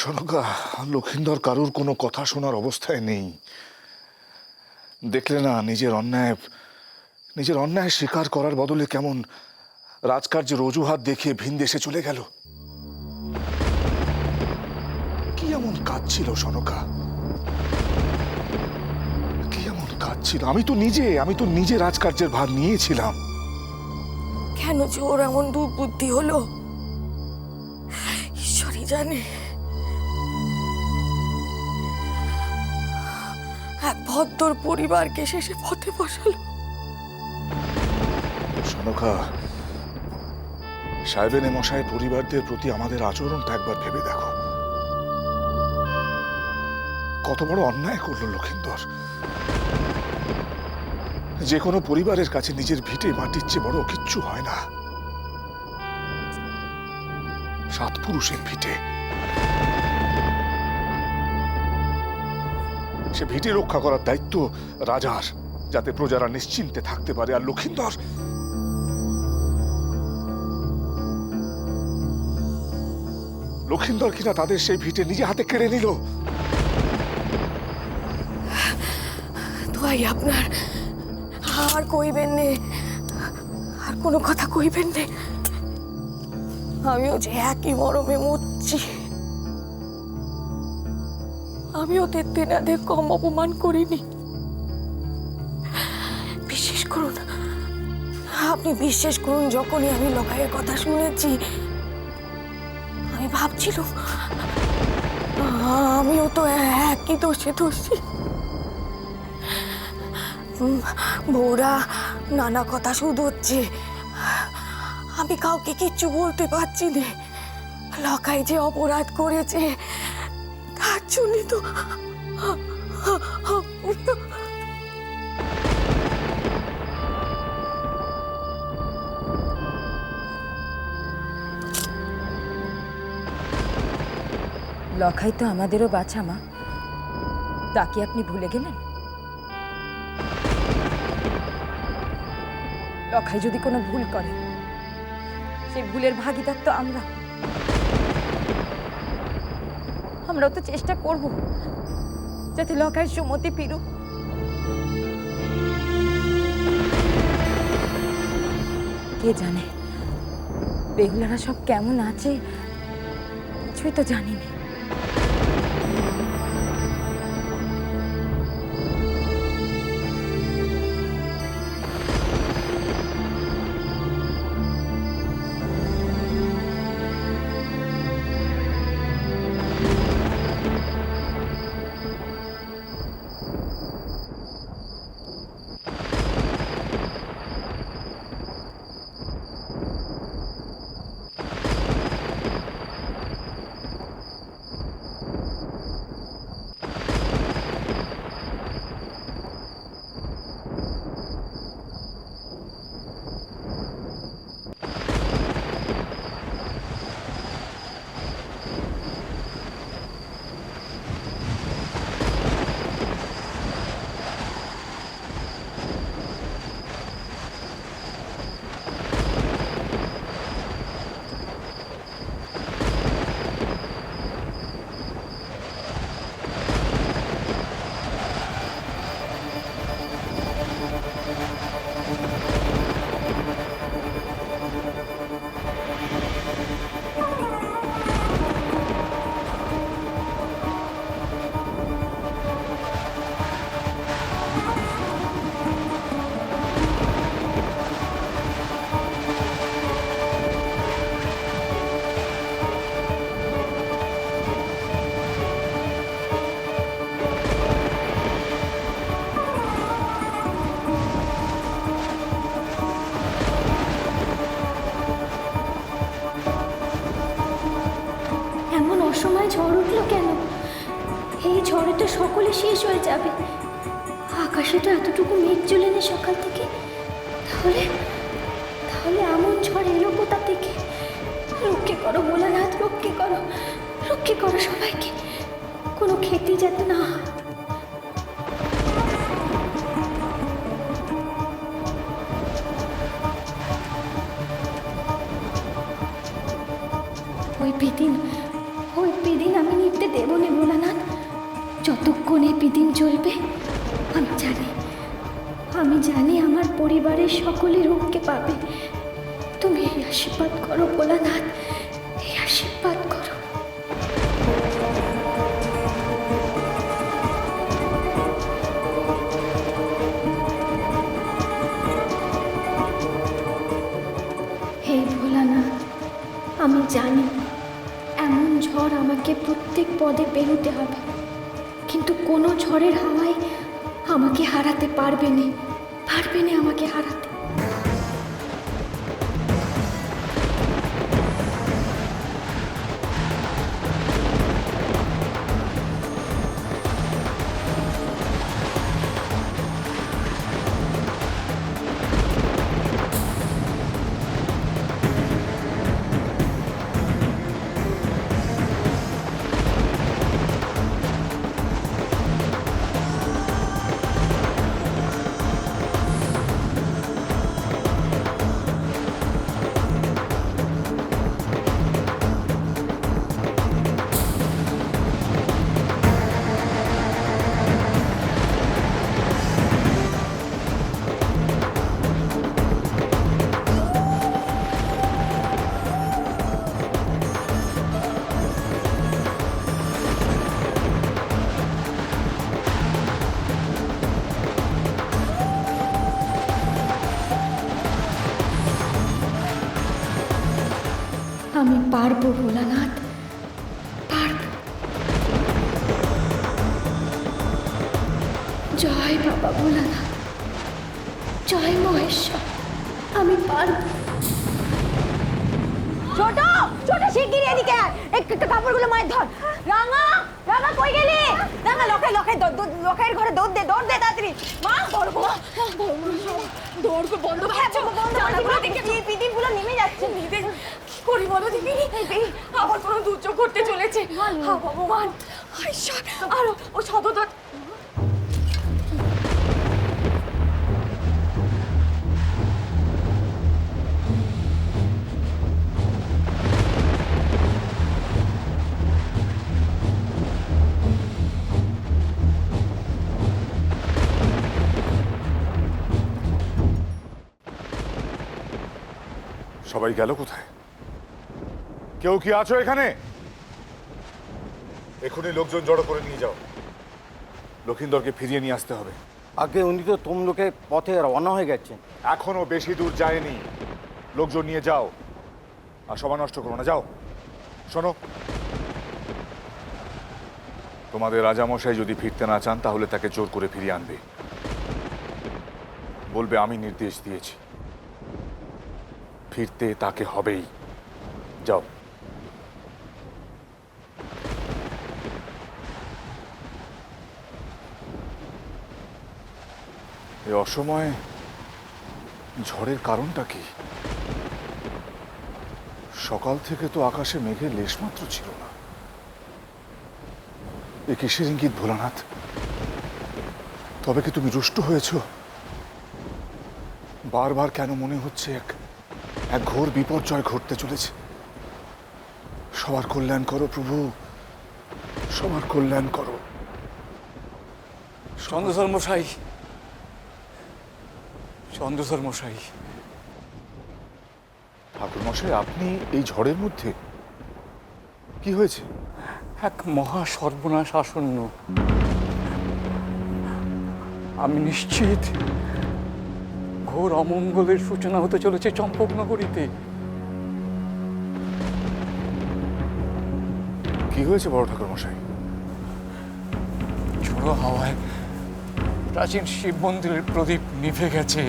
সনকা, লক্ষিন্দর কারুর কোনো কথা শোনার অবস্থায় নেই। দেখলে না, নিজের অন্যায় স্বীকার করার বদলে কেমন রাজকার্যের অজুহাত দেখিয়ে ভিন দেশে চলে গেল। কি এমন কাজ ছিল সনকা, কি এমন কাজ ছিল? আমি তো নিজে রাজকার্যের ভার নিয়েছিলাম। কেন যে ওর এমন দুর্বুদ্ধি হলো ঈশ্বরই জানে। এক ভদ্র পরিবারকে শেষে পথে বসালো। সনকা, সাহেবেনে মশাই পরিবারদের প্রতি আমাদের আচরণটা একবার ভেবে দেখো। কত বড় অন্যায় করলো লক্ষিন্দর। যে কোনো পরিবারের কাছে নিজের ভিটে মাটির চেয়ে বড় কিচ্ছু হয় না। 7 পুরুষের ভিটে, সে ভিটে রক্ষা করার দায়িত্ব রাজার, যাতে প্রজারা নিশ্চিন্তে থাকতে পারে। আর লক্ষিন্দর কিনা তাদের সেই ভিটে নিজে হাতে কেড়ে নিল। ভাই আপনার আর কইবেন নে, আর কোনো কথা কইবেন নে। আমিও যে একই মরমে মরছি। আমিও তেনাদের কম অপমান করিনি। বিশ্বাস করুন, আপনি বিশ্বাস করুন, যখনই আমি লকাইয়ের কথা শুনেছি আমি ভাবছিলাম আমিও তো একই দোষে দোষী। বউরা নানা কথা শুধোচ্ছে, আমি কাউকে কিচ্ছু বলতে পারছি না। লকাই যে অপরাধ করেছে তার জন্য তো লখাই তো আমাদেরও বাছা মা, তাকে আপনি ভুলে গেলেন? লখাই যদি কোনো ভুল করে, সেই ভুলের ভাগীদার তো আমরাও তো চেষ্টা করব যাতে লখাই সুমতি ফিরুক। কে জানে বেহুলারা সব কেমন আছে, কিছুই তো জানি না। অসময়ে ঝড় উঠলো কেন? এই ঝড়ে তো সকলে শেষ হয়ে যাবে। আকাশে তো এতটুকু মেঘ চলে নেই সকাল থেকে। তাহলে তাহলে এমন ঝড় এলো কোথা থেকে? রক্ষে করো ভোলানাথ, রক্ষে করো সবাইকে, কোনো ক্ষতি যাতে না হয়। ওই বেদিন আমি দেবনে ভোলানাথ। যতক্ষণ এই বিদিন চলবে আমি জানি আমার পরিবারের সকলে রূপকে পাবে। তুমি এই আশীর্বাদ করো ভোলানাথ, এই আশীর্বাদ করো। হে ভোলানাথ, আমি জানি এমন ঝড় আমাকে প্রত্যেক পদে পেরোতে হবে, কিন্তু কোনো ঝড়ের হাওয়ায় আমাকে হারাতে পারবে না আমাকে হারাতে। আমি পারবো ভোলানাথ, পারবো। জয় বাবা ভোলানাথ, জয় মহেশ্বর, আমি পারবো। ছোট ছোট শিগগিরই এদিকে আয়, একটু কাপড়গুলো মায়ের ধর। রাঙা রাঙা কই গেলি? রাঙা লখাইয়ের ঘরে দৌড় দে তাড়াতাড়ি। মা দৌড় বন্ধ পিদিমগুলো নেমে যাচ্ছে। কি করি বলো দিদি, আবার কোনো দুর্যোগ ঘটতে চলেছে। হা ভগবান, ঈশ্বর, আর ও সদর সবাই গেল কোথায়? কেউ কি আছো এখানে? এখনই লোকজন জড়ো করে নিয়ে যাও, লক্ষিন্দরকে ফিরিয়ে নিয়ে আসতে হবে। আগে উনি তো তমলুকে পথে রওনা হয়ে গেছেন। এখনো বেশি দূর যায়নি, লোকজন নিয়ে যাও আর সময় নষ্ট করো না। যাও। শোনো, তোমাদের রাজামশাই যদি ফিরতে না চান তাহলে তাকে জোর করে ফিরিয়ে আনবে। বলবে আমি নির্দেশ দিয়েছি, ফিরতে তাকে হবেই। যাও। এই অসময়ে ঝড়ের কারণটা কি? সকাল থেকে তো আকাশে মেঘের লেশমাত্র ছিল না। এ কিসের ইঙ্গিত ভোলানাথ? তবে কি তুমি রুষ্ট হয়েছ? বারবার কেন মনে হচ্ছে এক ঘোর বিপর্যয় ঘটতে চলেছে। সবার কল্যাণ করো প্রভু, সবার কল্যাণ করো। চন্দ্রধর মশাই, চন্দ্রধর মশাই, ঠাকুর মশাই, আপনি এই ঝড়ের মধ্যে? কি হয়েছে? এক মহা সর্বনাশ আসন্ন। আমি নিশ্চিত ঘোর অমঙ্গলের সূচনা হতে চলেছে চম্পকনগরীতে। কি হয়েছে বড় ঠাকুর মশাই? ঝোড়ো হাওয়ায় প্রাচীন শিব মন্দিরের প্রদীপ নিভে গেছে।